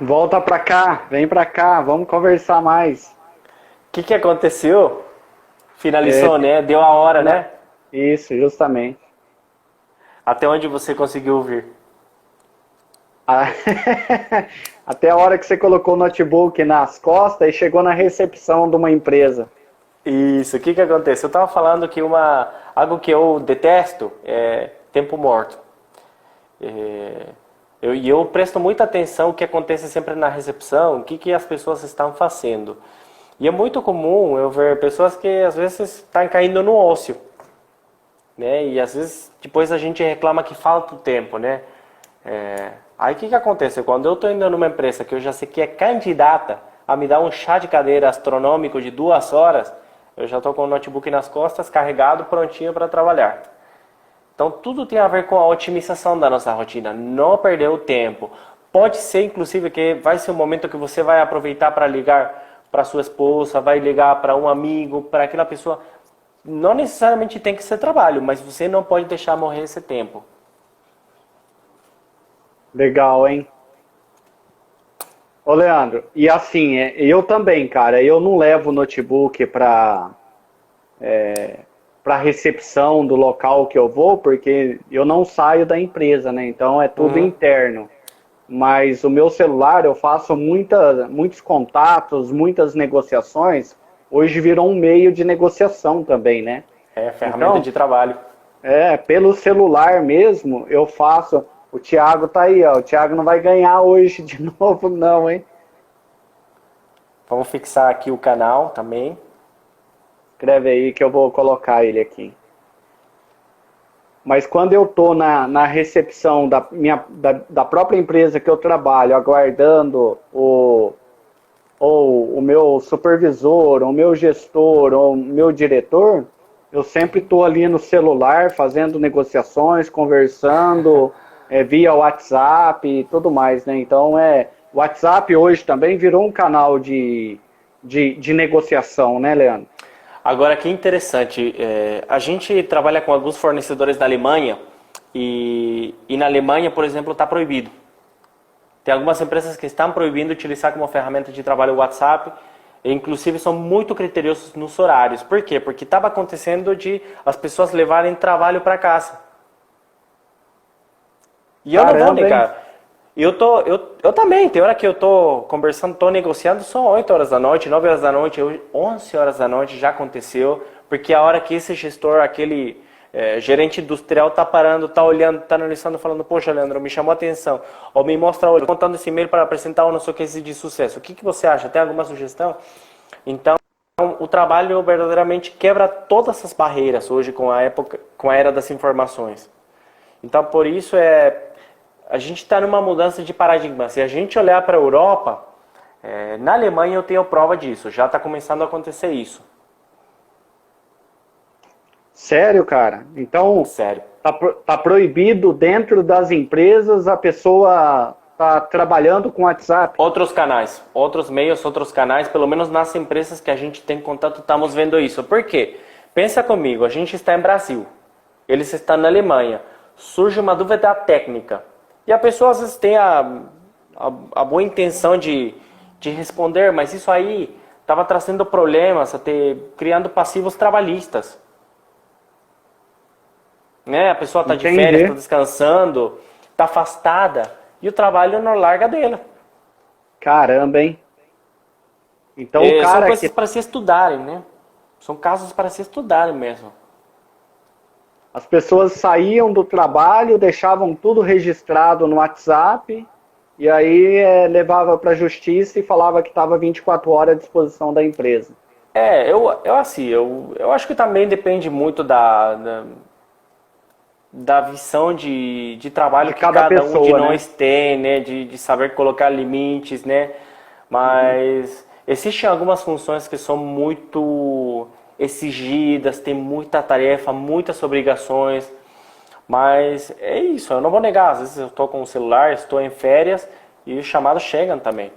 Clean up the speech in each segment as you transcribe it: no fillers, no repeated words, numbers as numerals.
Volta pra cá, vem pra cá, vamos conversar mais. O que aconteceu? É, Finalizou, né? Deu a hora, na- né? isso, justamente. Até onde você conseguiu ouvir? Ah, até a hora que você colocou o notebook nas costas e chegou na recepção de uma empresa. Isso, o que aconteceu? Eu tava falando que algo que eu detesto é tempo morto. E eu presto muita atenção o que acontece sempre na recepção, o que as pessoas estão fazendo. E é muito comum eu ver pessoas que às vezes estão caindo no ócio, né? E às vezes depois a gente reclama que falta o tempo, né? Aí o que acontece? Quando eu estou indo numa empresa que eu já sei que é candidata a me dar um chá de cadeira astronômico de 2 horas, eu já estou com o notebook nas costas, carregado, prontinho para trabalhar. Então tudo tem a ver com a otimização da nossa rotina, não perder o tempo. Pode ser, inclusive, que vai ser um momento que você vai aproveitar para ligar para sua esposa, vai ligar para um amigo, para aquela pessoa. Não necessariamente tem que ser trabalho, mas você não pode deixar morrer esse tempo. Legal, hein? Ô, Leandro, e assim, eu também, cara, eu não levo o notebook para recepção do local que eu vou, porque eu não saio da empresa, né? Então é tudo Uhum. interno. Mas o meu celular eu faço muitos contatos, muitas negociações. Hoje virou um meio de negociação também, né? É ferramenta Então, de trabalho. pelo celular mesmo, eu faço. O Thiago tá aí, ó. O Thiago não vai ganhar hoje de novo, não, hein? Vamos fixar aqui o canal também. Escreve aí que eu vou colocar ele aqui. Mas quando eu tô na recepção da própria empresa que eu trabalho, aguardando ou o meu supervisor, ou o meu gestor, ou o meu diretor, eu sempre estou ali no celular fazendo negociações, conversando via WhatsApp e tudo mais, né? Então o WhatsApp hoje também virou um canal de negociação, né, Leandro? Agora, que interessante, a gente trabalha com alguns fornecedores da Alemanha e na Alemanha, por exemplo, está proibido. Tem algumas empresas que estão proibindo utilizar como ferramenta de trabalho o WhatsApp, e inclusive são muito criteriosos nos horários. Por quê? Porque estava acontecendo de as pessoas levarem trabalho para casa. E eu não vou Caramba, hein? negar. Eu também, tem hora que eu tô conversando, tô negociando, são 8 horas da noite, 9 horas da noite, 11 horas da noite já aconteceu, porque a hora que esse gestor, aquele gerente industrial tá parando, tá olhando, tá analisando, falando, poxa, Leandro, me chamou a atenção, ou me mostra hoje, contando esse e-mail para apresentar o nosso case de sucesso. O que você acha? Tem alguma sugestão? Então, o trabalho verdadeiramente quebra todas essas barreiras hoje com a época, com a era das informações. Então, por isso a gente está numa mudança de paradigma. Se a gente olhar para a Europa, na Alemanha eu tenho prova disso. Já está começando a acontecer isso. Sério, cara? Então, Sério. tá proibido dentro das empresas a pessoa tá trabalhando com WhatsApp? Outros canais, outros meios, outros canais, pelo menos nas empresas que a gente tem contato, estamos vendo isso. Por quê? Pensa comigo, a gente está em Brasil, eles estão na Alemanha. Surge uma dúvida técnica. E a pessoa às vezes tem a boa intenção de responder, mas isso aí estava trazendo problemas, até criando passivos trabalhistas. Né? A pessoa está de férias, está Entendi. descansando, está afastada e o trabalho não larga dela. Caramba, hein? Então o São cara coisas que para se estudarem, né? São casos para se estudarem mesmo. as pessoas saíam do trabalho, deixavam tudo registrado no WhatsApp e aí levava para a justiça e falava que estava 24 horas à disposição da empresa. Eu acho que também depende muito da visão de trabalho De que cada cada um de pessoa, né? nós tem, né? De saber colocar limites, né? Uhum. Mas existem algumas funções que são muito exigidas, tem muita tarefa, muitas obrigações, mas é isso, eu não vou negar, às vezes eu estou com o celular, estou em férias e os chamados chegam também.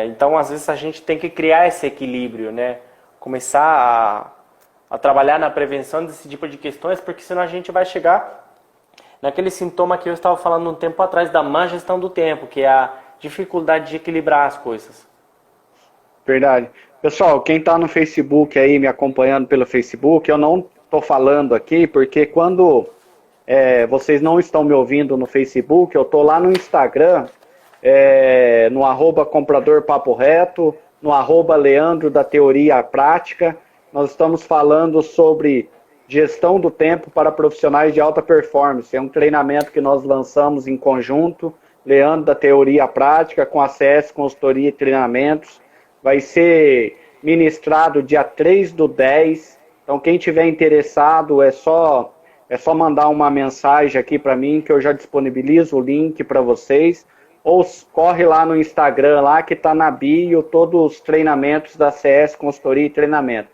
Então, às vezes a gente tem que criar esse equilíbrio, né? Começar a trabalhar na prevenção desse tipo de questões, porque senão a gente vai chegar naquele sintoma que eu estava falando um tempo atrás da má gestão do tempo, que é a dificuldade de equilibrar as coisas. Verdade. Pessoal, quem está no Facebook aí, me acompanhando pelo Facebook, eu não estou falando aqui, porque quando vocês não estão me ouvindo no Facebook, eu estou lá no Instagram, no @comprador papo reto, no @Leandro da Teoria Prática. Nós estamos falando sobre gestão do tempo para profissionais de alta performance. É um treinamento que nós lançamos em conjunto, Leandro da Teoria Prática, com a CS Consultoria e Treinamentos. Vai ser ministrado dia 3/10. Então, quem tiver interessado, é só mandar uma mensagem aqui para mim, que eu já disponibilizo o link para vocês. Ou corre lá no Instagram, lá que está na bio, todos os treinamentos da CS Consultoria e Treinamento.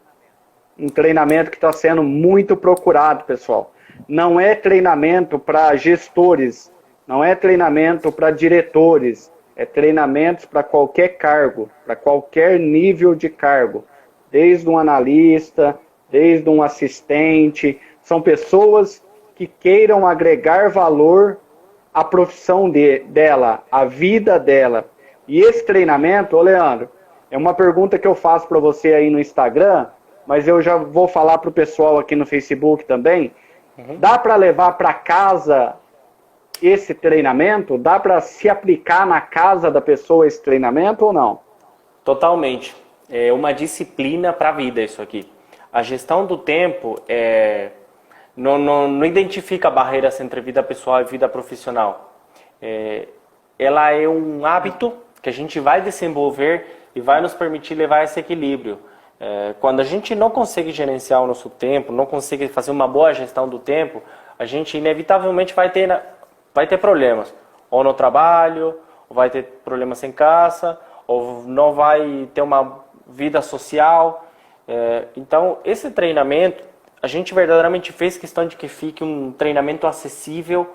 Um treinamento que está sendo muito procurado, pessoal. Não é treinamento para gestores, não é treinamento para diretores, é treinamentos para qualquer cargo, para qualquer nível de cargo, desde um analista, desde um assistente. São pessoas que queiram agregar valor à profissão dela, à vida dela. E esse treinamento, ô Leandro, é uma pergunta que eu faço para você aí no Instagram, mas eu já vou falar para o pessoal aqui no Facebook também. Dá para levar para casa esse treinamento? Dá para se aplicar na casa da pessoa esse treinamento ou não? Totalmente. É uma disciplina para a vida isso aqui. A gestão do tempo não identifica barreiras entre vida pessoal e vida profissional. Ela é um hábito que a gente vai desenvolver e vai nos permitir levar esse equilíbrio. Quando a gente não consegue gerenciar o nosso tempo, não consegue fazer uma boa gestão do tempo, a gente inevitavelmente vai ter problemas. Ou no trabalho, ou vai ter problemas em casa, ou não vai ter uma vida social. Então, esse treinamento, a gente verdadeiramente fez questão de que fique um treinamento acessível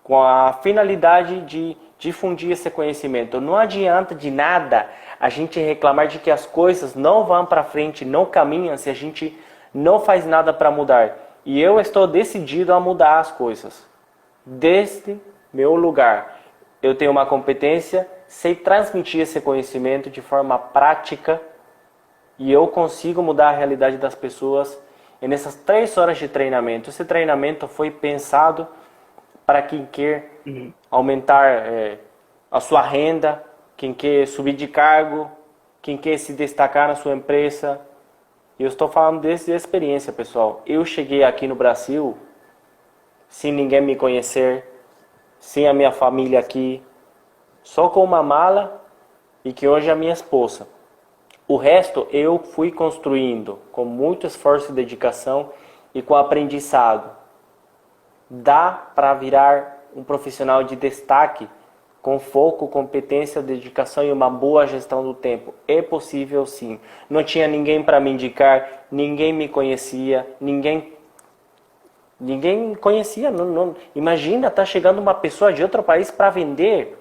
com a finalidade de difundir esse conhecimento. Não adianta de nada a gente reclamar de que as coisas não vão para frente, não caminham, se a gente não faz nada para mudar. E eu estou decidido a mudar as coisas. Deste meu lugar, eu tenho uma competência, sei transmitir esse conhecimento de forma prática e eu consigo mudar a realidade das pessoas. E nessas 3 horas de treinamento, esse treinamento foi pensado para quem quer aumentar a sua renda, quem quer subir de cargo, quem quer se destacar na sua empresa. E eu estou falando desde a experiência, pessoal. Eu cheguei aqui no Brasil sem ninguém me conhecer, sem a minha família aqui, só com uma mala e que hoje é a minha esposa. O resto eu fui construindo com muito esforço e dedicação e com aprendizado. Dá para virar um profissional de destaque com foco, competência, dedicação e uma boa gestão do tempo. É possível sim. Não tinha ninguém para me indicar, ninguém me conhecia, ninguém conhecia. Imagina, tá chegando uma pessoa de outro país para vender.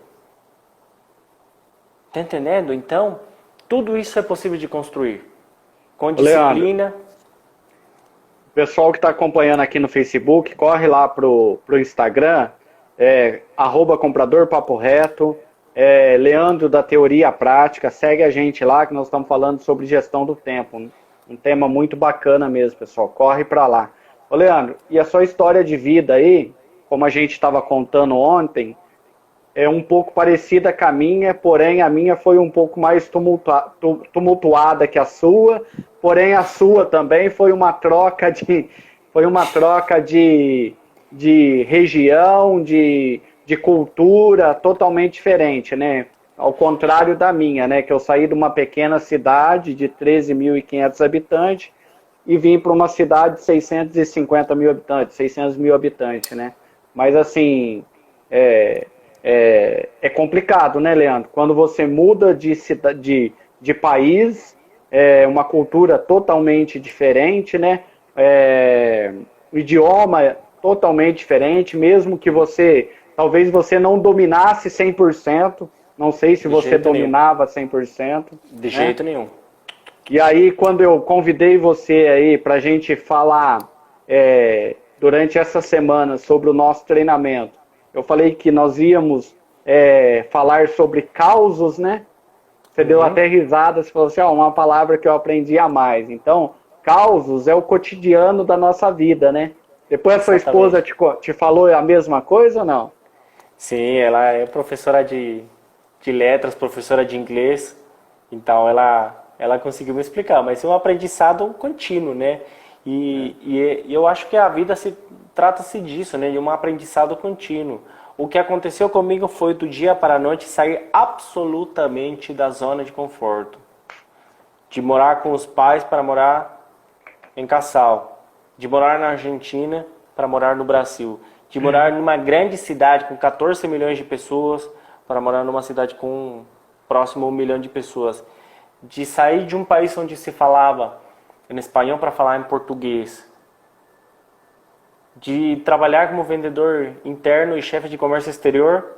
Tá entendendo? Então, tudo isso é possível de construir. Com disciplina. Leandro, o pessoal que está acompanhando aqui no Facebook, corre lá pro Instagram, @comprador papo reto, Leandro da Teoria Prática, segue a gente lá que nós estamos falando sobre gestão do tempo. Um tema muito bacana mesmo, pessoal. Corre para lá. Ô Leandro, e a sua história de vida aí, como a gente estava contando ontem, é um pouco parecida com a minha, porém a minha foi um pouco mais tumultuada que a sua, porém a sua também foi uma troca de região, de cultura totalmente diferente, né? Ao contrário da minha, né? Que eu saí de uma pequena cidade de 13.500 habitantes e vim para uma cidade de 650 mil habitantes, 600 mil habitantes, né? Mas assim, é complicado, né, Leandro? Quando você muda de país, uma cultura totalmente diferente, né? O idioma totalmente diferente, mesmo que talvez você não dominasse 100%, não sei se você dominava 100%. De jeito nenhum. E aí, quando eu convidei você aí para a gente falar durante essa semana sobre o nosso treinamento, eu falei que nós íamos falar sobre causos, né? Você deu até risada, você falou assim, uma palavra que eu aprendi a mais. Então, causos é o cotidiano da nossa vida, né? Depois a sua esposa Exatamente. te falou a mesma coisa ou não? Sim, ela é professora de letras, professora de inglês, então ela conseguiu me explicar, mas é um aprendizado contínuo, né? E eu acho que a vida trata-se disso, né? De um aprendizado contínuo. O que aconteceu comigo foi do dia para a noite sair absolutamente da zona de conforto. De morar com os pais para morar em Cassal. De morar na Argentina para morar no Brasil. De morar numa grande cidade com 14 milhões de pessoas para morar numa cidade com próximo a 1 milhão de pessoas. De sair de um país onde se falava em espanhol para falar em português. De trabalhar como vendedor interno e chefe de comércio exterior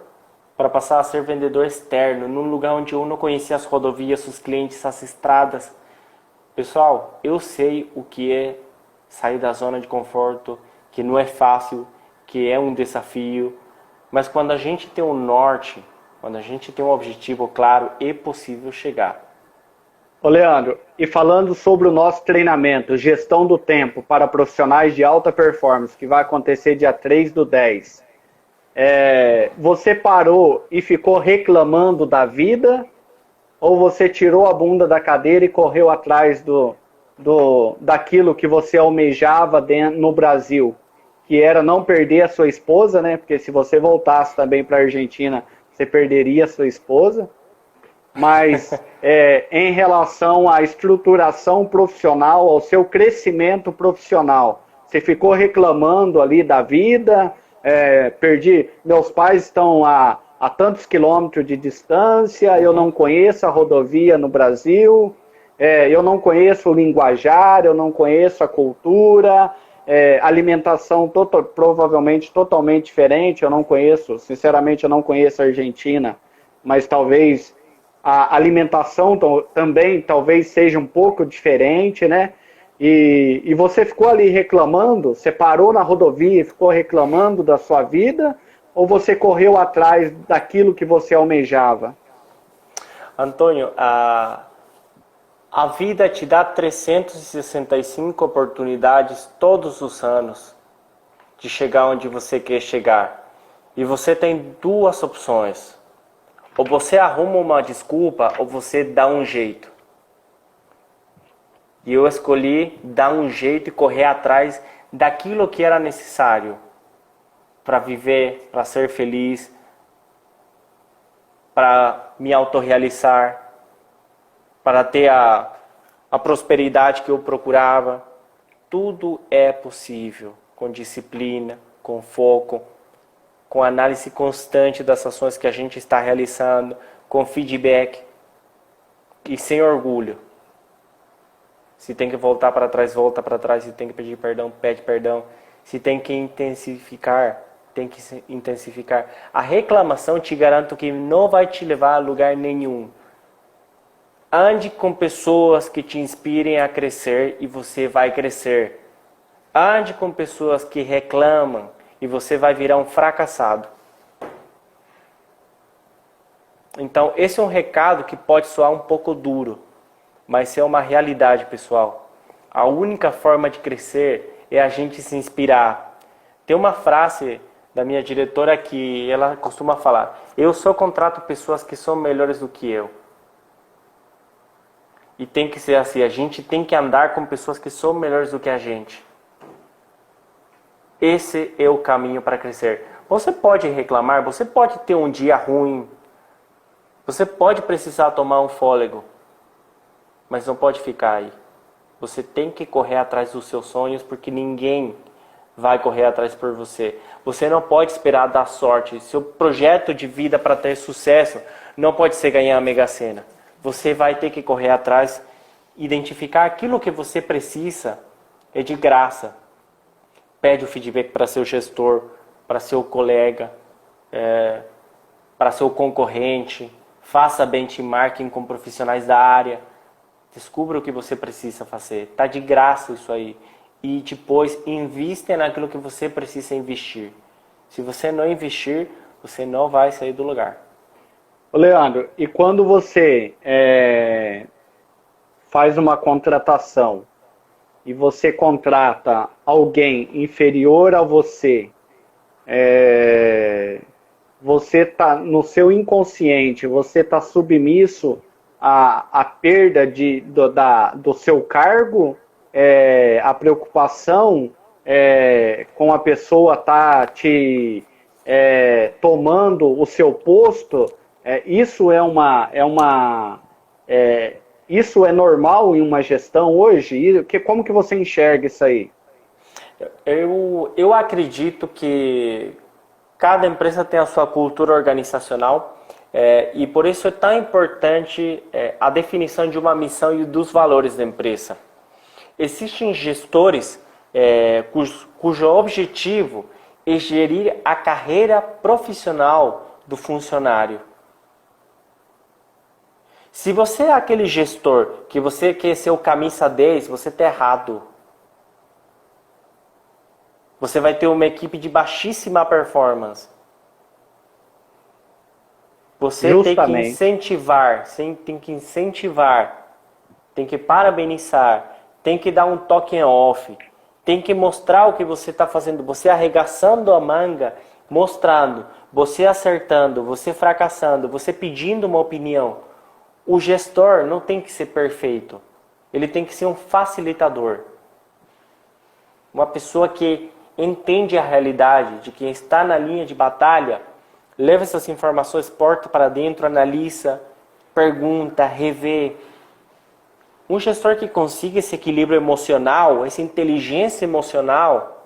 para passar a ser vendedor externo, num lugar onde eu não conhecia as rodovias, os clientes, as estradas. Pessoal, eu sei o que é sair da zona de conforto, que não é fácil, que é um desafio, mas quando a gente tem um norte, quando a gente tem um objetivo claro, é possível chegar. Ô Leandro, e falando sobre o nosso treinamento, gestão do tempo para profissionais de alta performance, que vai acontecer dia 3/10, você parou e ficou reclamando da vida ou você tirou a bunda da cadeira e correu atrás daquilo que você almejava no Brasil, que era não perder a sua esposa, né? Porque se você voltasse também para a Argentina, você perderia a sua esposa. Mas em relação à estruturação profissional, ao seu crescimento profissional, você ficou reclamando ali da vida, meus pais estão a tantos quilômetros de distância, eu não conheço a rodovia no Brasil, eu não conheço o linguajar, eu não conheço a cultura, alimentação provavelmente totalmente diferente, eu não conheço, sinceramente eu não conheço a Argentina, mas talvez a alimentação também talvez seja um pouco diferente, né? E você ficou ali reclamando, você parou na rodovia e ficou reclamando da sua vida, ou você correu atrás daquilo que você almejava? Antônio, a vida te dá 365 oportunidades todos os anos de chegar onde você quer chegar. E você tem duas opções. Ou você arruma uma desculpa, ou você dá um jeito. E eu escolhi dar um jeito e correr atrás daquilo que era necessário para viver, para ser feliz, para me autorrealizar, para ter a prosperidade que eu procurava. Tudo é possível com disciplina, com foco, com análise constante das ações que a gente está realizando, com feedback e sem orgulho. Se tem que voltar para trás, volta para trás. Se tem que pedir perdão, pede perdão. Se tem que intensificar, tem que intensificar. A reclamação, te garanto que não vai te levar a lugar nenhum. Ande com pessoas que te inspirem a crescer e você vai crescer. Ande com pessoas que reclamam e você vai virar um fracassado. Então, esse é um recado que pode soar um pouco duro, mas é uma realidade, pessoal. A única forma de crescer é a gente se inspirar. Tem uma frase da minha diretora que ela costuma falar: eu só contrato pessoas que são melhores do que eu. E tem que ser assim, a gente tem que andar com pessoas que são melhores do que a gente. Esse é o caminho para crescer. Você pode reclamar, você pode ter um dia ruim, você pode precisar tomar um fôlego, mas não pode ficar aí. Você tem que correr atrás dos seus sonhos, porque ninguém vai correr atrás por você. Você não pode esperar dar sorte. Seu projeto de vida para ter sucesso não pode ser ganhar a Mega Sena. Você vai ter que correr atrás, identificar aquilo que você precisa, é de graça. Pede o feedback para seu gestor, para seu colega, para seu concorrente. Faça benchmarking com profissionais da área. Descubra o que você precisa fazer. Está de graça isso aí. E depois invista naquilo que você precisa investir. Se você não investir, você não vai sair do lugar. Ô Leandro, e quando você faz uma contratação e você contrata alguém inferior a você, você está no seu inconsciente, você está submisso à perda do seu cargo, a preocupação com a pessoa tá te tomando o seu posto, isso isso é normal em uma gestão hoje? Como que você enxerga isso aí? Eu acredito que cada empresa tem a sua cultura organizacional e por isso é tão importante a definição de uma missão e dos valores da empresa. Existem gestores cujo objetivo é gerir a carreira profissional do funcionário. Se você é aquele gestor que você quer ser o camisa 10, você está errado. Você vai ter uma equipe de baixíssima performance. Você tem que incentivar, tem que parabenizar, tem que dar um toque em off, tem que mostrar o que você está fazendo, você arregaçando a manga, mostrando, você acertando, você fracassando, você pedindo uma opinião. O gestor não tem que ser perfeito, ele tem que ser um facilitador. Uma pessoa que entende a realidade de quem está na linha de batalha, leva essas informações, porta para dentro, analisa, pergunta, revê. Um gestor que consiga esse equilíbrio emocional, essa inteligência emocional,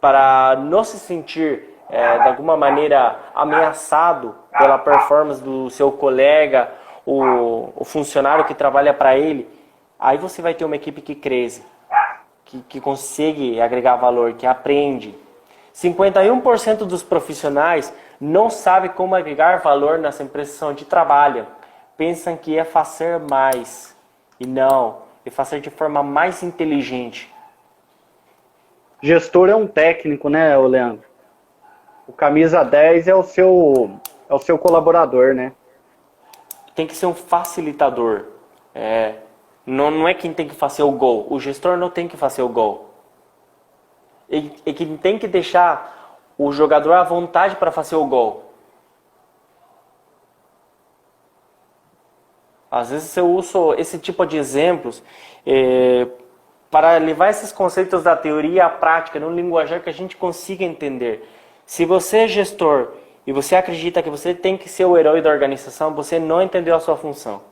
para não se sentir de alguma maneira ameaçado pela performance do seu colega, o funcionário que trabalha para ele, aí você vai ter uma equipe que cresce, que consegue agregar valor, que aprende. 51% dos profissionais não sabem como agregar valor nessa empresa onde trabalham. Pensam que é fazer mais. E não, é fazer de forma mais inteligente. Gestor é um técnico, né, Leandro? O camisa 10 é o seu colaborador, né? Tem que ser um facilitador. Não é quem tem que fazer o gol. O gestor não tem que fazer o gol. É quem tem que deixar o jogador à vontade para fazer o gol. Às vezes eu uso esse tipo de exemplos para levar esses conceitos da teoria à prática, num linguajar que a gente consiga entender. Se você é gestor e você acredita que você tem que ser o herói da organização, você não entendeu a sua função.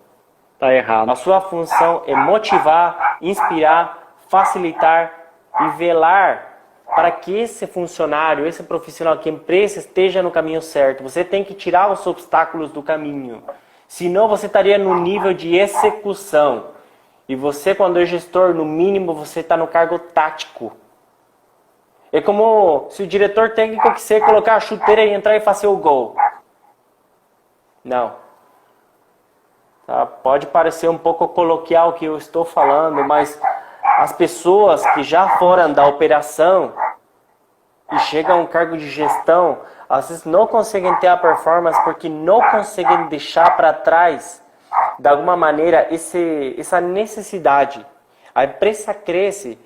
Tá errado. A sua função é motivar, inspirar, facilitar e velar para que esse funcionário, esse profissional, que a empresa esteja no caminho certo. Você tem que tirar os obstáculos do caminho. Senão você estaria no nível de execução. E você, quando é gestor, no mínimo, você está no cargo tático. É como se o diretor técnico quiser colocar a chuteira e entrar e fazer o gol. Não. Tá? Pode parecer um pouco coloquial o que eu estou falando, mas as pessoas que já foram da operação e chegam a um cargo de gestão, às vezes não conseguem ter a performance porque não conseguem deixar para trás, de alguma maneira, essa necessidade. A empresa cresce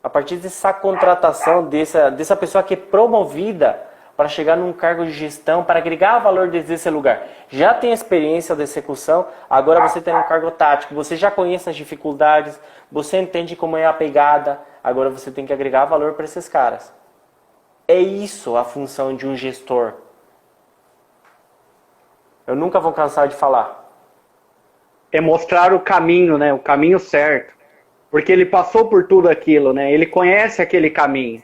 a partir dessa contratação, dessa pessoa que é promovida para chegar num cargo de gestão, para agregar valor desde esse lugar. Já tem experiência de execução, agora você tem um cargo tático, você já conhece as dificuldades, você entende como é a pegada, agora você tem que agregar valor para esses caras. É isso a função de um gestor. Eu nunca vou cansar de falar. É mostrar o caminho, né? O caminho certo. Porque ele passou por tudo aquilo, né? Ele conhece aquele caminho.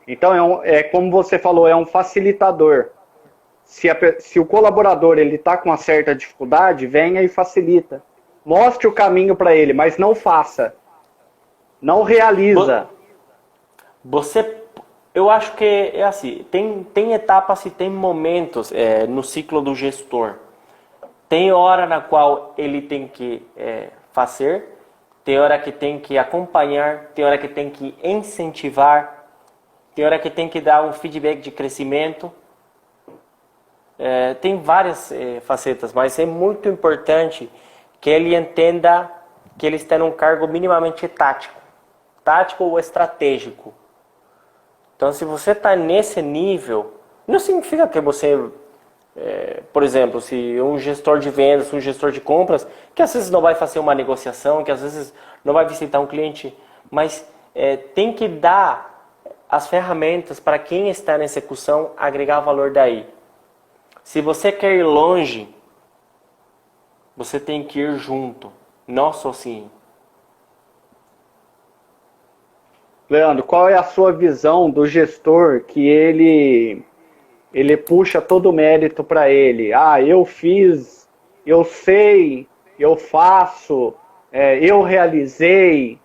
Então, como você falou, é um facilitador. Se o colaborador está com uma certa dificuldade, venha e facilita. Mostre o caminho para ele, mas não faça. Não realiza. Eu acho que é assim, tem etapas e tem momentos no ciclo do gestor. Tem hora na qual ele tem que fazer, tem hora que tem que acompanhar, tem hora que tem que incentivar, tem hora que tem que dar um feedback de crescimento. tem várias facetas, mas é muito importante que ele entenda que ele está num cargo minimamente tático ou estratégico. Então, se você está nesse nível, não significa que você, por exemplo, se um gestor de vendas, um gestor de compras, que às vezes não vai fazer uma negociação, que às vezes não vai visitar um cliente, mas tem que dar as ferramentas para quem está na execução agregar valor daí. Se você quer ir longe, você tem que ir junto, não sozinho. Leandro, qual é a sua visão do gestor que ele puxa todo o mérito para ele? Ah, eu fiz, eu sei, eu faço, eu realizei,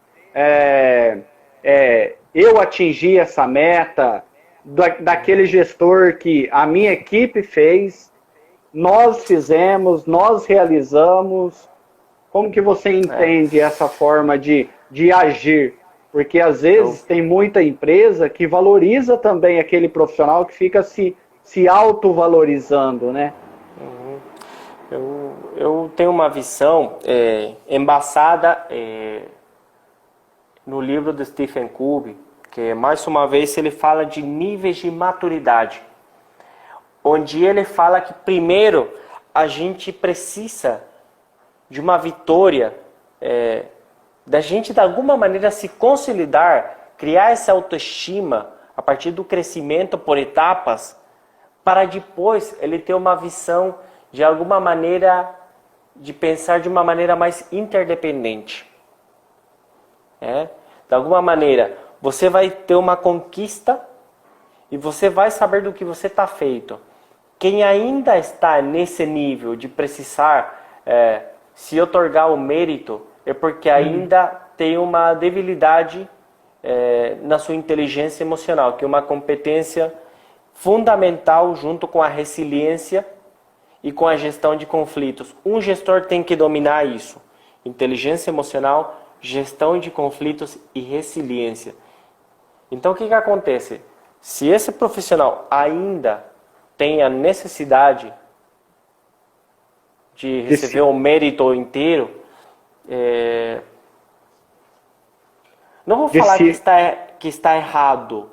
eu atingi essa meta, daquele gestor que a minha equipe fez, nós fizemos, nós realizamos. Como que você entende essa forma de agir? Porque às vezes tem muita empresa que valoriza também aquele profissional que fica se autovalorizando, né? Eu tenho uma visão embasada no livro do Stephen Covey, que mais uma vez ele fala de níveis de maturidade, onde ele fala que primeiro a gente precisa de uma vitória, da gente de alguma maneira se consolidar, criar essa autoestima a partir do crescimento por etapas, para depois ele ter uma visão de alguma maneira, de pensar de uma maneira mais interdependente. De alguma maneira, você vai ter uma conquista e você vai saber do que você está feito. Quem ainda está nesse nível de precisar se otorgar o mérito é porque ainda tem uma debilidade na sua inteligência emocional, que é uma competência fundamental junto com a resiliência e com a gestão de conflitos. Um gestor tem que dominar isso: inteligência emocional, gestão de conflitos e resiliência. Então o que acontece? Se esse profissional ainda tem a necessidade de receber o mérito inteiro, não vou falar que está errado,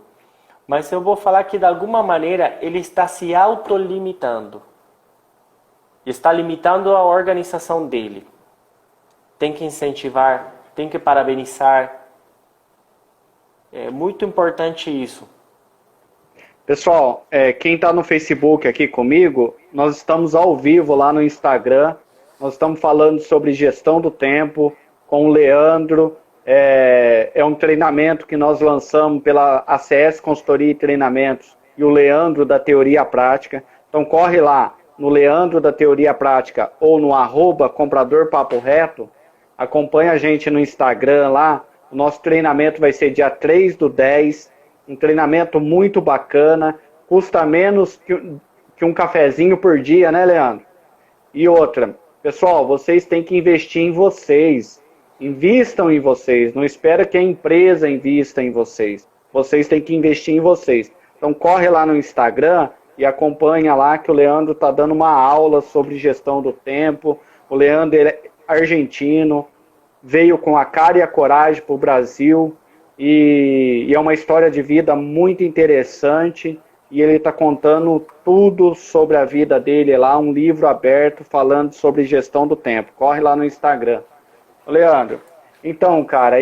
mas eu vou falar que de alguma maneira ele está se autolimitando. Está limitando a organização dele. Tem que incentivar, tem que parabenizar. É muito importante isso. Pessoal, quem está no Facebook aqui comigo, nós estamos ao vivo lá no Instagram. Nós estamos falando sobre gestão do tempo com o Leandro. É um treinamento que nós lançamos pela ACS Consultoria e Treinamentos e o Leandro da Teoria Prática. Então corre lá no Leandro da Teoria Prática ou no @comprador papo reto. Acompanha a gente no Instagram lá. O nosso treinamento vai ser dia 3/10. Um treinamento muito bacana. Custa menos que um cafezinho por dia, né, Leandro? E outra, pessoal, vocês têm que investir em vocês. Invistam em vocês. Não espera que a empresa invista em vocês. Vocês têm que investir em vocês. Então corre lá no Instagram e acompanha lá que o Leandro está dando uma aula sobre gestão do tempo. O Leandro é argentino, veio com a cara e a coragem para o Brasil e é uma história de vida muito interessante. E ele está contando tudo sobre a vida dele lá, um livro aberto falando sobre gestão do tempo. Corre lá no Instagram. Leandro, então, cara,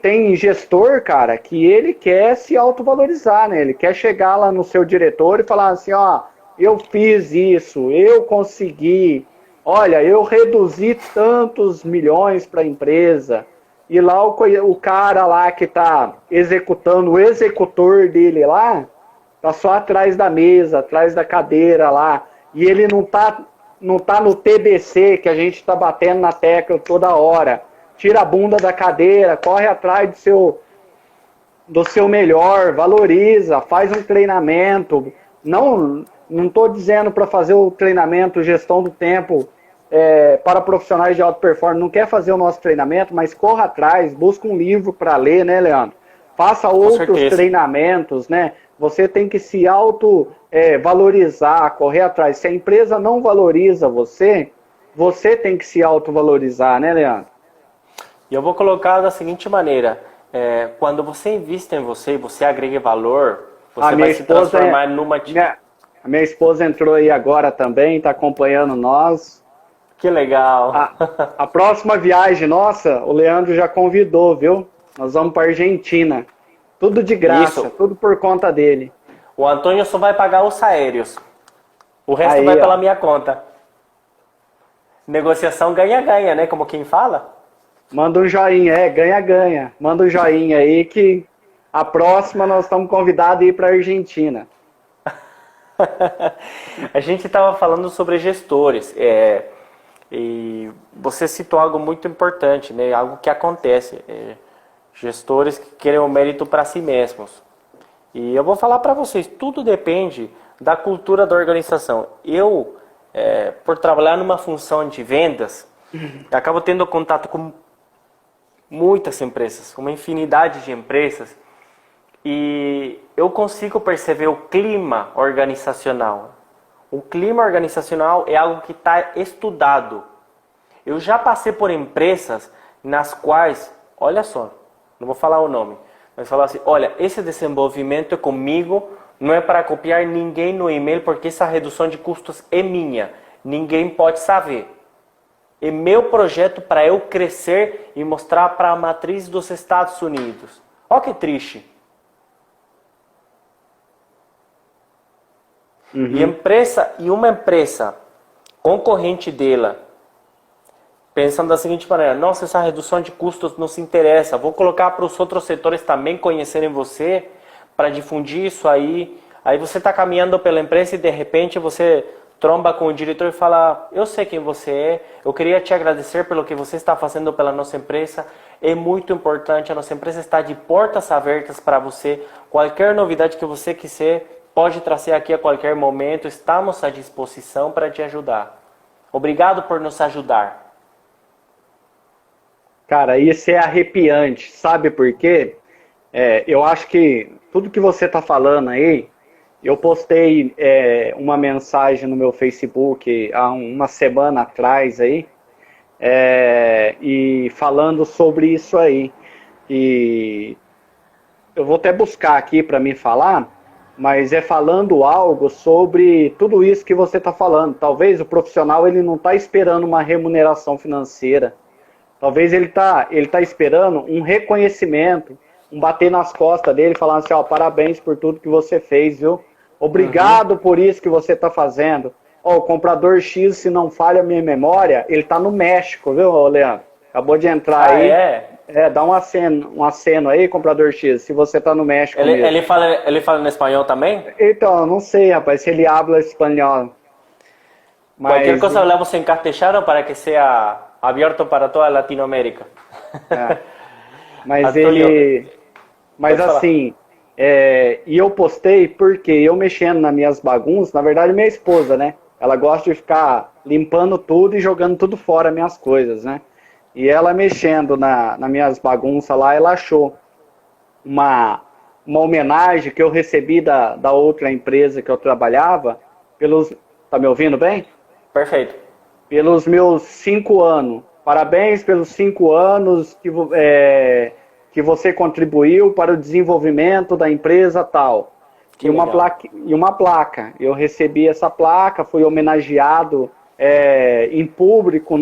tem gestor, cara, que ele quer se autovalorizar, né? Ele quer chegar lá no seu diretor e falar assim, ó, eu fiz isso, eu consegui, olha, eu reduzi tantos milhões para a empresa. E lá o cara lá que tá executando, o executor dele lá, tá só atrás da mesa, atrás da cadeira lá. E ele não tá no TBC, que a gente tá batendo na tecla toda hora. Tira a bunda da cadeira, corre atrás do seu melhor, valoriza, faz um treinamento. Não tô dizendo para fazer o treinamento gestão do tempo para profissionais de alta performance, não quer fazer o nosso treinamento, mas corra atrás, busca um livro para ler, né, Leandro? Faça outros treinamentos, né? você tem que se valorizar, correr atrás. Se a empresa não valoriza você, você tem que se autovalorizar, né, Leandro? E eu vou colocar da seguinte maneira, quando você investe em você e você agrega valor, você vai se transformar numa... A minha esposa entrou aí agora também, está acompanhando nós. Que legal. A próxima viagem nossa, o Leandro já convidou, viu? Nós vamos para Argentina. Tudo de graça, Isso. tudo por conta dele. O Antônio só vai pagar os aéreos. O resto Aí, vai pela minha conta. Negociação ganha-ganha, né? Como quem fala. Manda um joinha, ganha-ganha. Manda um joinha aí que a próxima nós estamos convidados a ir para a Argentina. A gente estava falando sobre gestores. E você citou algo muito importante, né? Algo que acontece. Gestores que querem o mérito para si mesmos. E eu vou falar para vocês, tudo depende da cultura da organização. Eu, por trabalhar numa função de vendas, acabo tendo contato com muitas empresas, uma infinidade de empresas, e eu consigo perceber o clima organizacional. O clima organizacional é algo que está estudado. Eu já passei por empresas nas quais, olha só, não vou falar o nome, mas falar assim, olha, esse desenvolvimento é comigo, não é para copiar ninguém no e-mail, porque essa redução de custos é minha. Ninguém pode saber. É meu projeto para eu crescer e mostrar para a matriz dos Estados Unidos. Olha que triste. Uhum. E uma empresa concorrente dela, pensando da seguinte maneira, nossa, essa redução de custos nos interessa, vou colocar para os outros setores também conhecerem você, para difundir isso aí. Aí você está caminhando pela empresa e de repente você tromba com o diretor e fala, eu sei quem você é, eu queria te agradecer pelo que você está fazendo pela nossa empresa, é muito importante, a nossa empresa está de portas abertas para você, qualquer novidade que você quiser, pode trazer aqui a qualquer momento, estamos à disposição para te ajudar. Obrigado por nos ajudar. Cara, isso é arrepiante, sabe por quê? Eu acho que tudo que você está falando aí, eu postei uma mensagem no meu Facebook há uma semana atrás aí, e falando sobre isso aí. E eu vou até buscar aqui para me falar, mas falando algo sobre tudo isso que você está falando. Talvez o profissional ele não está esperando uma remuneração financeira. Talvez ele tá esperando um reconhecimento, um bater nas costas dele, falando assim, ó, parabéns por tudo que você fez, viu? Obrigado por isso que você está fazendo. Ó, o comprador X, se não falha a minha memória, ele tá no México, viu, Leandro? Acabou de entrar aí. Dá um aceno aí, comprador X, se você tá no México mesmo. Ele fala em espanhol também? Então, eu não sei, rapaz, se ele habla espanhol. Mas... Qualquer coisa hablamos em castelhano para que seja aberto para toda a Latinoamérica. Mas Antônio, mas assim, e eu postei porque eu mexendo nas minhas bagunças, na verdade minha esposa, né? Ela gosta de ficar limpando tudo e jogando tudo fora, minhas coisas, né? E ela mexendo nas minhas bagunças lá, ela achou uma homenagem que eu recebi da outra empresa que eu trabalhava, tá me ouvindo bem? Perfeito. Pelos meus 5 anos. Parabéns pelos 5 anos que você contribuiu para o desenvolvimento da empresa tal. E uma placa. Eu recebi essa placa, fui homenageado em público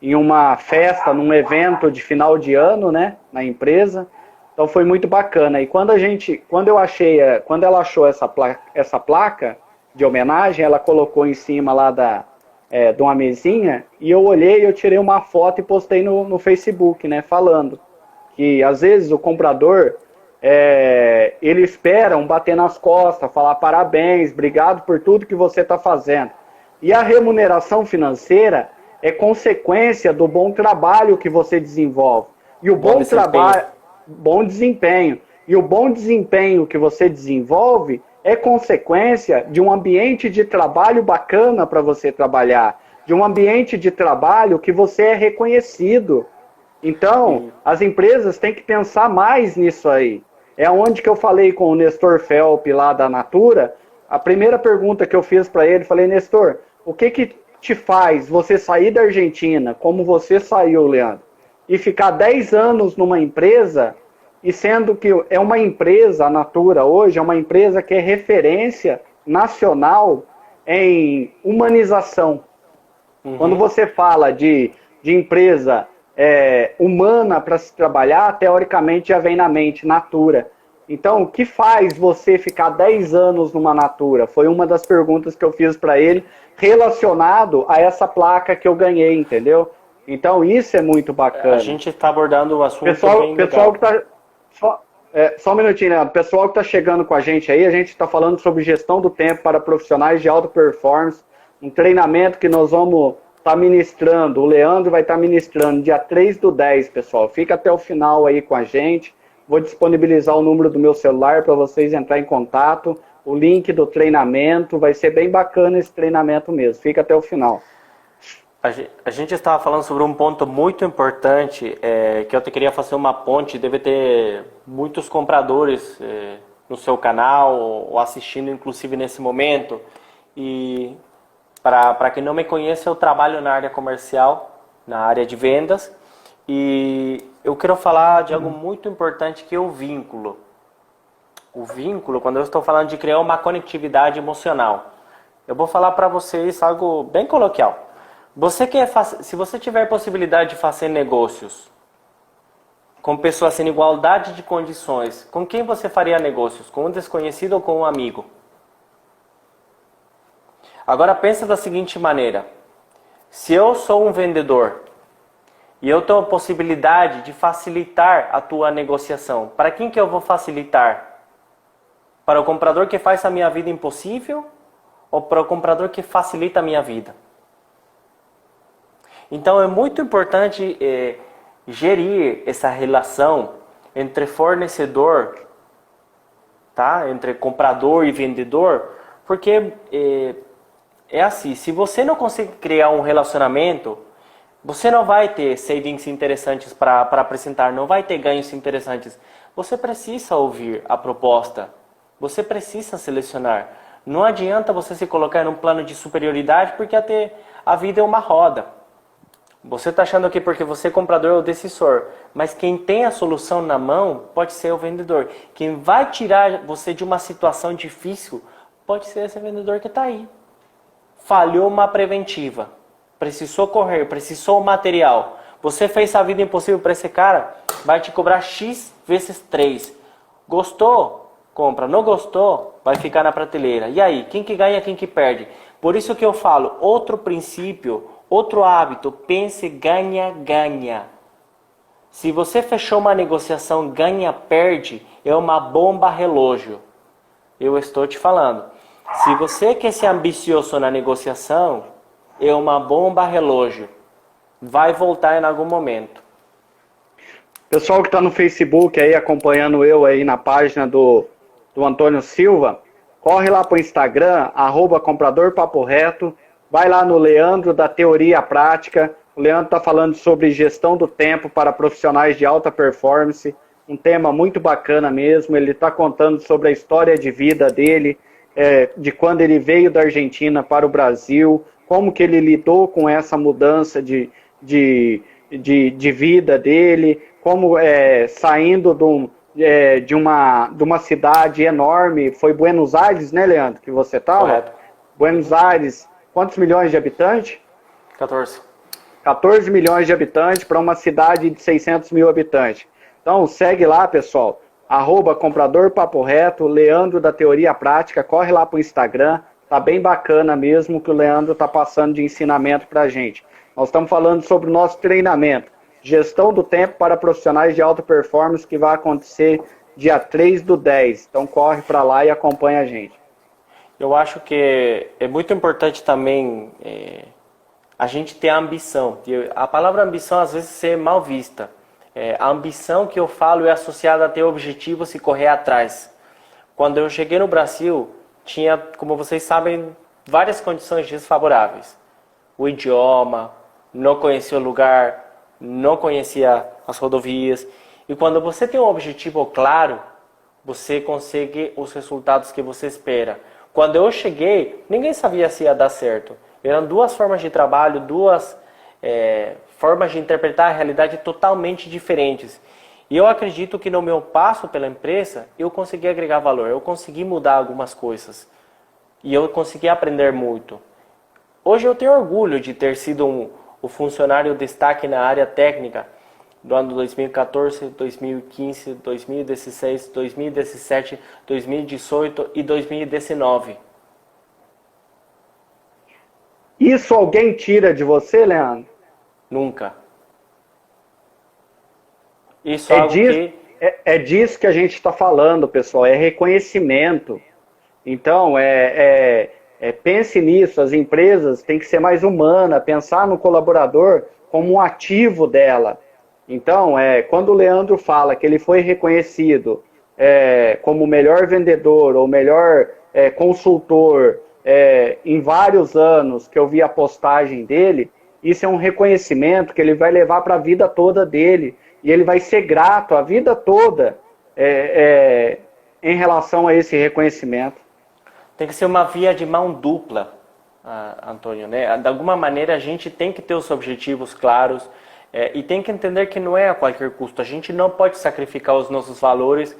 em uma festa, num evento de final de ano, né, na empresa. Então foi muito bacana. E quando ela achou essa placa de homenagem, ela colocou em cima lá de uma mesinha, e eu olhei, eu tirei uma foto e postei no Facebook, né, falando que às vezes o comprador ele espera um bater nas costas, falar parabéns, obrigado por tudo que você está fazendo. E a remuneração financeira é consequência do bom trabalho que você desenvolve. E o bom desempenho. E o bom desempenho que você desenvolve é consequência de um ambiente de trabalho bacana para você trabalhar, de um ambiente de trabalho que você é reconhecido. Então, as empresas têm que pensar mais nisso aí. É onde que eu falei com o Nestor Felp lá da Natura. A primeira pergunta que eu fiz para ele, falei, Nestor, o que que te faz você sair da Argentina, como você saiu, Leandro, e ficar 10 anos numa empresa, e sendo que é uma empresa, a Natura hoje, é uma empresa que é referência nacional em humanização. Quando você fala de empresa humana para se trabalhar, teoricamente já vem na mente Natura. Então, o que faz você ficar 10 anos numa Natura? Foi uma das perguntas que eu fiz para ele, relacionado a essa placa que eu ganhei, entendeu? Então, isso é muito bacana. A gente está abordando o assunto pessoal que tá, só um minutinho, Leandro. Pessoal que está chegando com a gente está falando sobre gestão do tempo para profissionais de alta performance, um treinamento que nós vamos estar ministrando, o Leandro vai estar ministrando dia 3/10, pessoal. Fica até o final aí com a gente. Vou disponibilizar o número do meu celular para vocês entrarem em contato, o link do treinamento, vai ser bem bacana esse treinamento mesmo. Fica até o final. A gente estava falando sobre um ponto muito importante, que eu queria fazer uma ponte, deve ter muitos compradores no seu canal, ou assistindo inclusive nesse momento. E para quem não me conhece, eu trabalho na área comercial, na área de vendas, e eu quero falar de algo muito importante que é o vínculo. O vínculo, quando eu estou falando de criar uma conectividade emocional, eu vou falar para vocês algo bem coloquial. Se você tiver possibilidade de fazer negócios com pessoas em igualdade de condições, com quem você faria negócios? Com um desconhecido ou com um amigo? Agora pensa da seguinte maneira: se eu sou um vendedor e eu tenho a possibilidade de facilitar a tua negociação, para quem que eu vou facilitar? Para o comprador que faz a minha vida impossível ou para o comprador que facilita a minha vida? Então é muito importante gerir essa relação entre fornecedor, tá? Entre comprador e vendedor, porque é assim, se você não consegue criar um relacionamento, você não vai ter savings interessantes para apresentar, não vai ter ganhos interessantes. Você precisa ouvir a proposta, você precisa selecionar. Não adianta você se colocar num plano de superioridade, porque até a vida é uma roda. Você está achando que porque você é comprador ou decisor, mas quem tem a solução na mão pode ser o vendedor. Quem vai tirar você de uma situação difícil pode ser esse vendedor que está aí. Falhou uma preventiva, precisou correr, precisou o material. Você fez a vida impossível para esse cara, vai te cobrar X vezes 3. Gostou? Compra. Não gostou? Vai ficar na prateleira. E aí, quem que ganha, quem que perde? Por isso que eu falo, outro princípio, outro hábito, pense ganha-ganha. Se você fechou uma negociação ganha-perde, é uma bomba relógio. Eu estou te falando. Se você quer ser ambicioso na negociação, é uma bomba relógio. Vai voltar em algum momento. Pessoal que está no Facebook aí, acompanhando eu aí na página do Antônio Silva, corre lá para o Instagram, @compradorpaporeto. Vai lá no Leandro da Teoria Prática. O Leandro está falando sobre gestão do tempo para profissionais de alta performance. Um tema muito bacana mesmo. Ele está contando sobre a história de vida dele, de quando ele veio da Argentina para o Brasil, como que ele lidou com essa mudança de vida dele, como saindo de uma cidade enorme. Foi Buenos Aires, né, Leandro, que você estava? Correto. Buenos Aires. Quantos milhões de habitantes? 14. 14 milhões de habitantes para uma cidade de 600 mil habitantes. Então segue lá, pessoal. @compradorpaporeto, Leandro da Teoria Prática. Corre lá para o Instagram. Tá bem bacana mesmo que o Leandro tá passando de ensinamento para a gente. Nós estamos falando sobre o nosso treinamento. Gestão do tempo para profissionais de alta performance, que vai acontecer dia 3/10. Então corre para lá e acompanha a gente. Eu acho que é muito importante também a gente ter ambição. A palavra ambição às vezes é mal vista. A ambição que eu falo é associada a ter objetivos e correr atrás. Quando eu cheguei no Brasil, tinha, como vocês sabem, várias condições desfavoráveis. O idioma, não conhecia o lugar, não conhecia as rodovias. E quando você tem um objetivo claro, você consegue os resultados que você espera. Quando eu cheguei, ninguém sabia se ia dar certo. Eram duas formas de trabalho, duas formas de interpretar a realidade totalmente diferentes. E eu acredito que no meu passo pela empresa, eu consegui agregar valor, eu consegui mudar algumas coisas. E eu consegui aprender muito. Hoje eu tenho orgulho de ter sido o funcionário destaque na área técnica do ano 2014, 2015, 2016, 2017, 2018 e 2019. Isso alguém tira de você, Leandro? Nunca. Isso é algo que... É disso que a gente está falando, pessoal, é reconhecimento. Então, pense nisso, as empresas têm que ser mais humanas, pensar no colaborador como um ativo dela. Então, quando o Leandro fala que ele foi reconhecido como o melhor vendedor ou melhor consultor em vários anos que eu vi a postagem dele, isso é um reconhecimento que ele vai levar para a vida toda dele. E ele vai ser grato a vida toda em relação a esse reconhecimento. Tem que ser uma via de mão dupla, Antônio, né? De alguma maneira a gente tem que ter os objetivos claros e tem que entender que não é a qualquer custo. A gente não pode sacrificar os nossos valores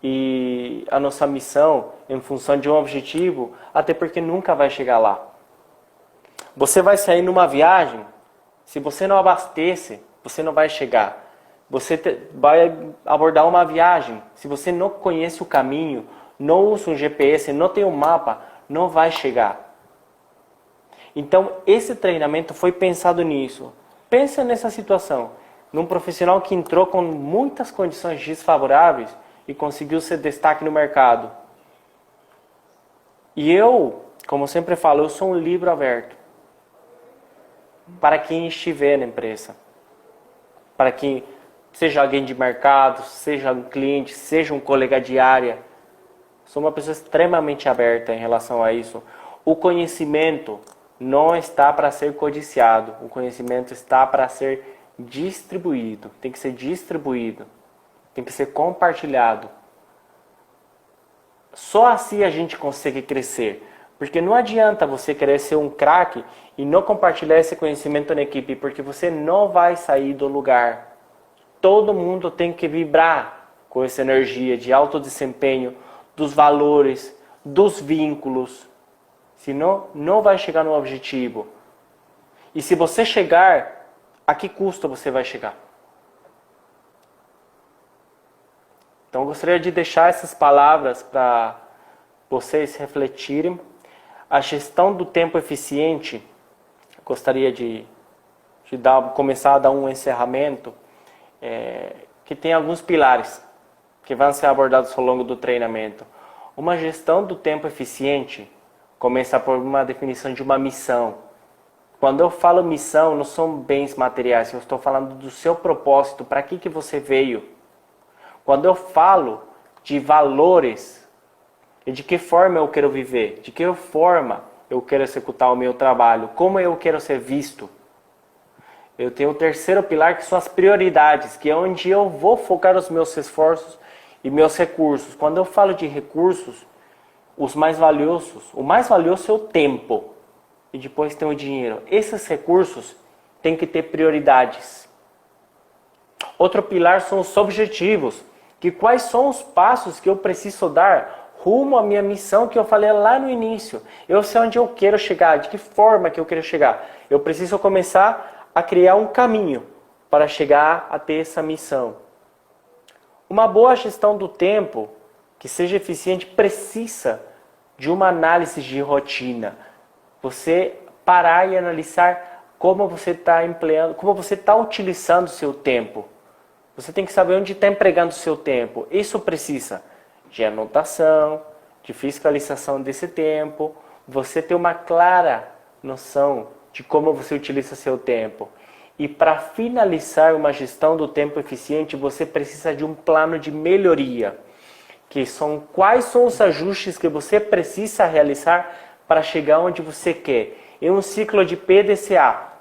e a nossa missão em função de um objetivo, até porque nunca vai chegar lá. Você vai sair numa viagem, se você não abastece, você não vai chegar. Você vai abordar uma viagem, se você não conhece o caminho, não usa um GPS, não tem um mapa, não vai chegar. Então, esse treinamento foi pensado nisso. Pensa nessa situação, num profissional que entrou com muitas condições desfavoráveis e conseguiu ser destaque no mercado. E eu, como sempre falo, eu sou um livro aberto para quem estiver na empresa, para quem seja alguém de mercado, seja um cliente, seja um colega de área. Sou uma pessoa extremamente aberta em relação a isso. O conhecimento não está para ser codiciado. O conhecimento está para ser distribuído. Tem que ser distribuído. Tem que ser compartilhado. Só assim a gente consegue crescer. Porque não adianta você querer ser um craque e não compartilhar esse conhecimento na equipe, porque você não vai sair do lugar. Todo mundo tem que vibrar com essa energia de alto desempenho, dos valores, dos vínculos. Senão, não vai chegar no objetivo. E se você chegar, a que custo você vai chegar? Então, eu gostaria de deixar essas palavras para vocês refletirem. A gestão do tempo eficiente, gostaria de começar a dar um encerramento, que tem alguns pilares que vão ser abordados ao longo do treinamento. Uma gestão do tempo eficiente começa por uma definição de uma missão. Quando eu falo missão, não são bens materiais, eu estou falando do seu propósito, para que você veio. Quando eu falo de valores, de que forma eu quero viver, de que forma eu quero executar o meu trabalho, como eu quero ser visto. Eu tenho o terceiro pilar, que são as prioridades, que é onde eu vou focar os meus esforços e meus recursos. Quando eu falo de recursos, o mais valioso é o tempo. E depois tem o dinheiro. Esses recursos têm que ter prioridades. Outro pilar são os objetivos. Que quais são os passos que eu preciso dar rumo à minha missão que eu falei lá no início. Eu sei onde eu quero chegar, de que forma que eu quero chegar. Eu preciso começar a criar um caminho para chegar a ter essa missão. Uma boa gestão do tempo, que seja eficiente, precisa de uma análise de rotina. Você parar e analisar como você está empregando, como você está utilizando o seu tempo. Você tem que saber onde está empregando o seu tempo. Isso precisa de anotação, de fiscalização desse tempo. Você ter uma clara noção de como você utiliza seu tempo. E para finalizar uma gestão do tempo eficiente, você precisa de um plano de melhoria, que são quais são os ajustes que você precisa realizar para chegar onde você quer. É um ciclo de PDCA.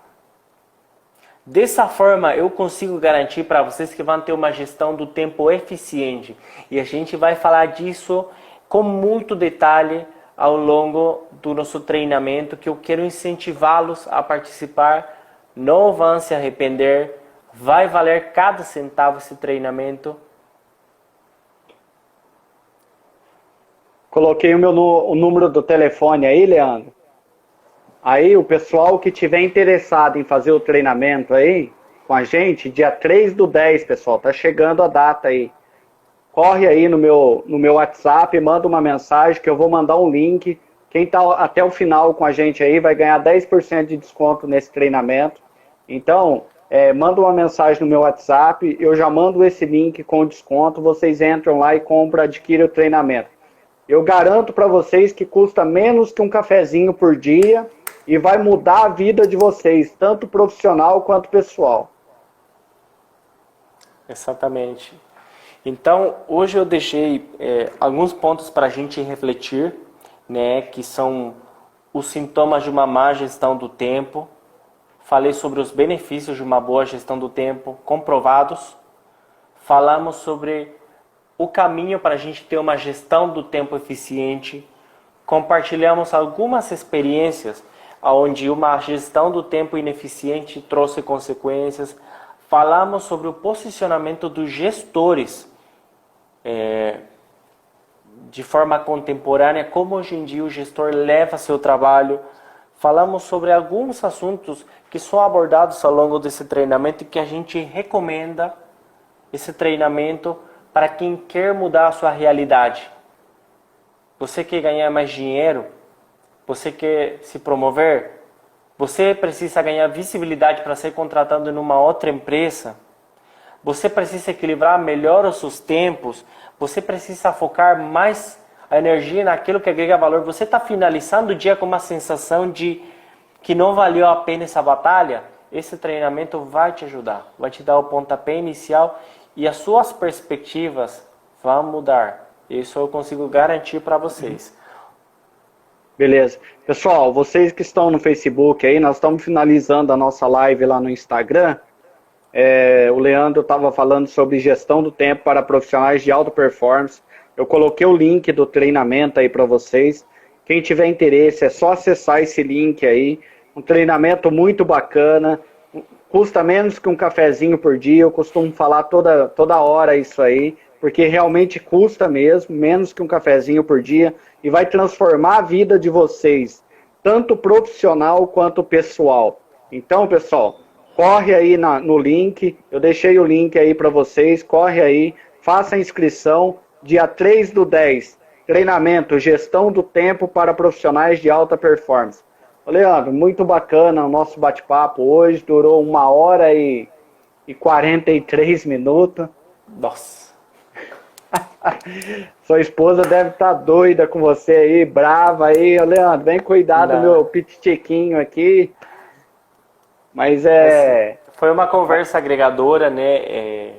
Dessa forma, eu consigo garantir para vocês que vão ter uma gestão do tempo eficiente. E a gente vai falar disso com muito detalhe ao longo do nosso treinamento, que eu quero incentivá-los a participar. Não vão se arrepender. Vai valer cada centavo esse treinamento. Coloquei o número do telefone aí, Leandro. Aí o pessoal que tiver interessado em fazer o treinamento aí com a gente, dia 3/10, pessoal, tá chegando a data aí. Corre aí no meu WhatsApp, manda uma mensagem que eu vou mandar um link. Quem tá até o final com a gente aí vai ganhar 10% de desconto nesse treinamento. Então, manda uma mensagem no meu WhatsApp, eu já mando esse link com desconto, vocês entram lá e compram, adquirem o treinamento. Eu garanto para vocês que custa menos que um cafezinho por dia e vai mudar a vida de vocês, tanto profissional quanto pessoal. Exatamente. Então, hoje eu deixei alguns pontos para a gente refletir, né, que são os sintomas de uma má gestão do tempo. Falei sobre os benefícios de uma boa gestão do tempo comprovados. Falamos sobre o caminho para a gente ter uma gestão do tempo eficiente. Compartilhamos algumas experiências onde uma gestão do tempo ineficiente trouxe consequências. Falamos sobre o posicionamento dos gestores de forma contemporânea, como hoje em dia o gestor leva seu trabalho. Falamos sobre alguns assuntos que são abordados ao longo desse treinamento e que a gente recomenda esse treinamento para quem quer mudar a sua realidade. Você quer ganhar mais dinheiro? Você quer se promover? Você precisa ganhar visibilidade para ser contratado em uma outra empresa? Você precisa equilibrar melhor os seus tempos? Você precisa focar mais a energia naquilo que agrega valor? Você está finalizando o dia com uma sensação de que não valeu a pena essa batalha? Esse treinamento vai te ajudar, vai te dar o pontapé inicial e as suas perspectivas vão mudar. Isso eu consigo garantir para vocês. Beleza. Pessoal, vocês que estão no Facebook aí, nós estamos finalizando a nossa live lá no Instagram. O Leandro estava falando sobre gestão do tempo para profissionais de alta performance. Eu coloquei o link do treinamento aí para vocês. Quem tiver interesse, é só acessar esse link aí. Um treinamento muito bacana. Custa menos que um cafezinho por dia. Eu costumo falar toda hora isso aí, porque realmente custa mesmo, menos que um cafezinho por dia, e vai transformar a vida de vocês, tanto profissional quanto pessoal. Então, pessoal, corre aí no link, eu deixei o link aí para vocês, corre aí, faça a inscrição, dia 3/10, treinamento, gestão do tempo para profissionais de alta performance. Ô, Leandro, muito bacana o nosso bate-papo hoje, durou 1h e 43 minutos. Nossa! Sua esposa deve estar doida com você aí, brava aí. Ô, Leandro, vem cuidar do meu pititiquinho aqui. Mas foi uma conversa agregadora, né?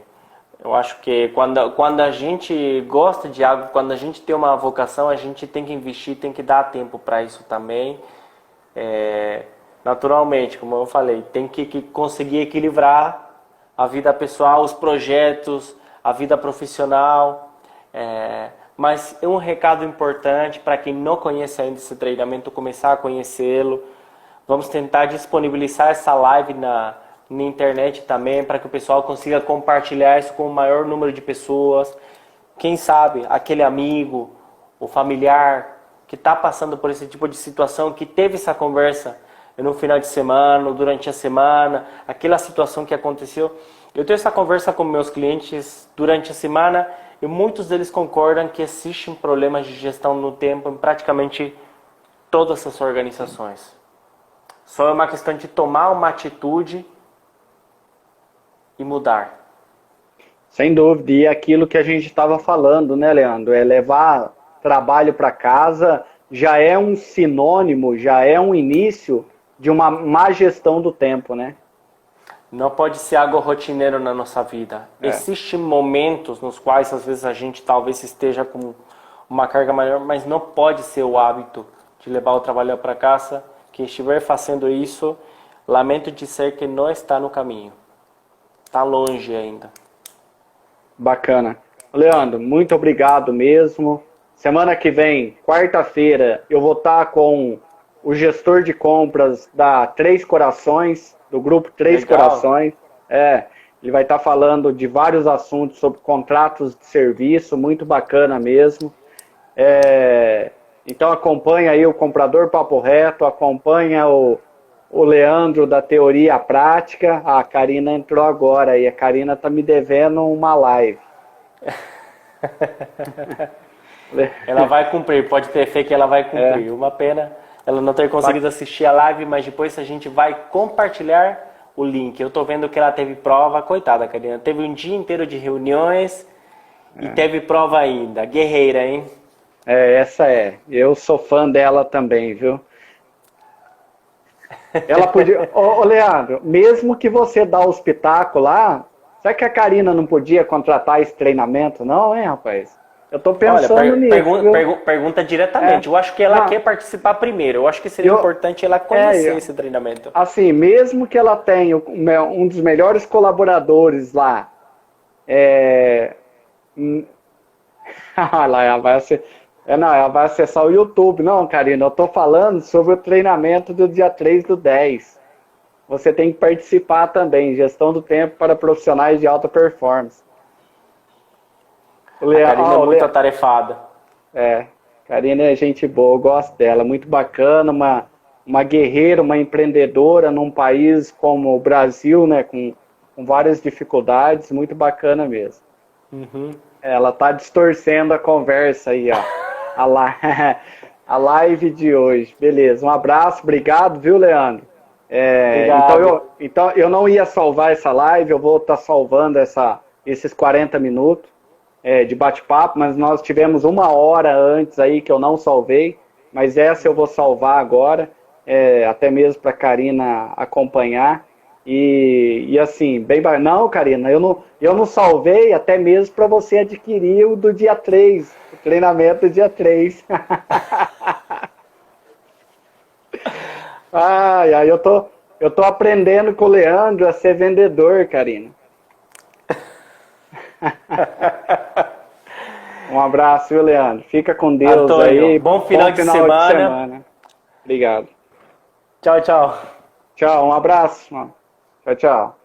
Eu acho que quando a gente gosta de algo, quando a gente tem uma vocação, a gente tem que investir, tem que dar tempo para isso também. Naturalmente, como eu falei, tem que conseguir equilibrar a vida pessoal, os projetos, a vida profissional. Mas é um recado importante para quem não conhece ainda esse treinamento, começar a conhecê-lo. Vamos tentar disponibilizar essa live na internet também, para que o pessoal consiga compartilhar isso com o maior número de pessoas. Quem sabe aquele amigo, o familiar que está passando por esse tipo de situação, que teve essa conversa no final de semana, ou durante a semana, aquela situação que aconteceu. Eu tenho essa conversa com meus clientes durante a semana e muitos deles concordam que existem problemas de gestão no tempo em praticamente todas as organizações. Só é uma questão de tomar uma atitude e mudar. Sem dúvida, e aquilo que a gente estava falando, né, Leandro? Levar trabalho para casa já é um sinônimo, já é um início de uma má gestão do tempo, né? Não pode ser algo rotineiro na nossa vida. Existem momentos nos quais às vezes a gente talvez esteja com uma carga maior, mas não pode ser o hábito de levar o trabalho para casa. Quem estiver fazendo isso, lamento dizer que não está no caminho. Está longe ainda. Bacana. Leandro, muito obrigado mesmo. Semana que vem, quarta-feira, eu vou estar com o gestor de compras da Três Corações, do grupo Três Legal. Corações. Ele vai estar falando de vários assuntos sobre contratos de serviço, muito bacana mesmo. Então acompanha aí o Comprador Papo Reto, acompanha o Leandro da Teoria à Prática. A Karina entrou agora e a Karina está me devendo uma live. Ela vai cumprir, pode ter fé que ela vai cumprir. Uma pena ela não ter conseguido assistir a live, mas depois a gente vai compartilhar o link. Eu tô vendo que ela teve prova, coitada, Karina. Teve um dia inteiro de reuniões e teve prova ainda. Guerreira, hein? Essa é. Eu sou fã dela também, viu? Ela podia... Ô, Leandro, mesmo que você dá o espetáculo lá, será que a Karina não podia contratar esse treinamento, não, hein, rapaz? Eu tô pensando nisso. Pergunta diretamente. Eu acho que ela quer participar primeiro. Eu acho que seria importante ela conhecer esse treinamento. Assim, mesmo que ela tenha um dos melhores colaboradores lá, ela vai acessar o YouTube. Não, Karina, eu tô falando sobre o treinamento do dia 3/10. Você tem que participar também. Gestão do tempo para profissionais de alta performance. A Karina é muito atarefada. Karina é gente boa, eu gosto dela, muito bacana, uma guerreira, uma empreendedora num país como o Brasil, né, com várias dificuldades, muito bacana mesmo. Uhum. Ela tá distorcendo a conversa aí, ó, a live de hoje. Beleza, um abraço, obrigado, viu, Leandro? Então eu não ia salvar essa live, eu vou estar salvando esses 40 minutos. De bate-papo, mas nós tivemos 1 hora antes aí que eu não salvei, mas essa eu vou salvar agora, até mesmo para a Karina acompanhar, e assim, não, Karina, eu não salvei até mesmo para você adquirir o do dia 3, o treinamento do dia 3. Eu tô aprendendo com o Leandro a ser vendedor, Karina. Um abraço, viu, Leandro? Fica com Deus, Antônio, aí. Bom final de semana. Obrigado. Tchau, tchau. Tchau, um abraço. Tchau, tchau.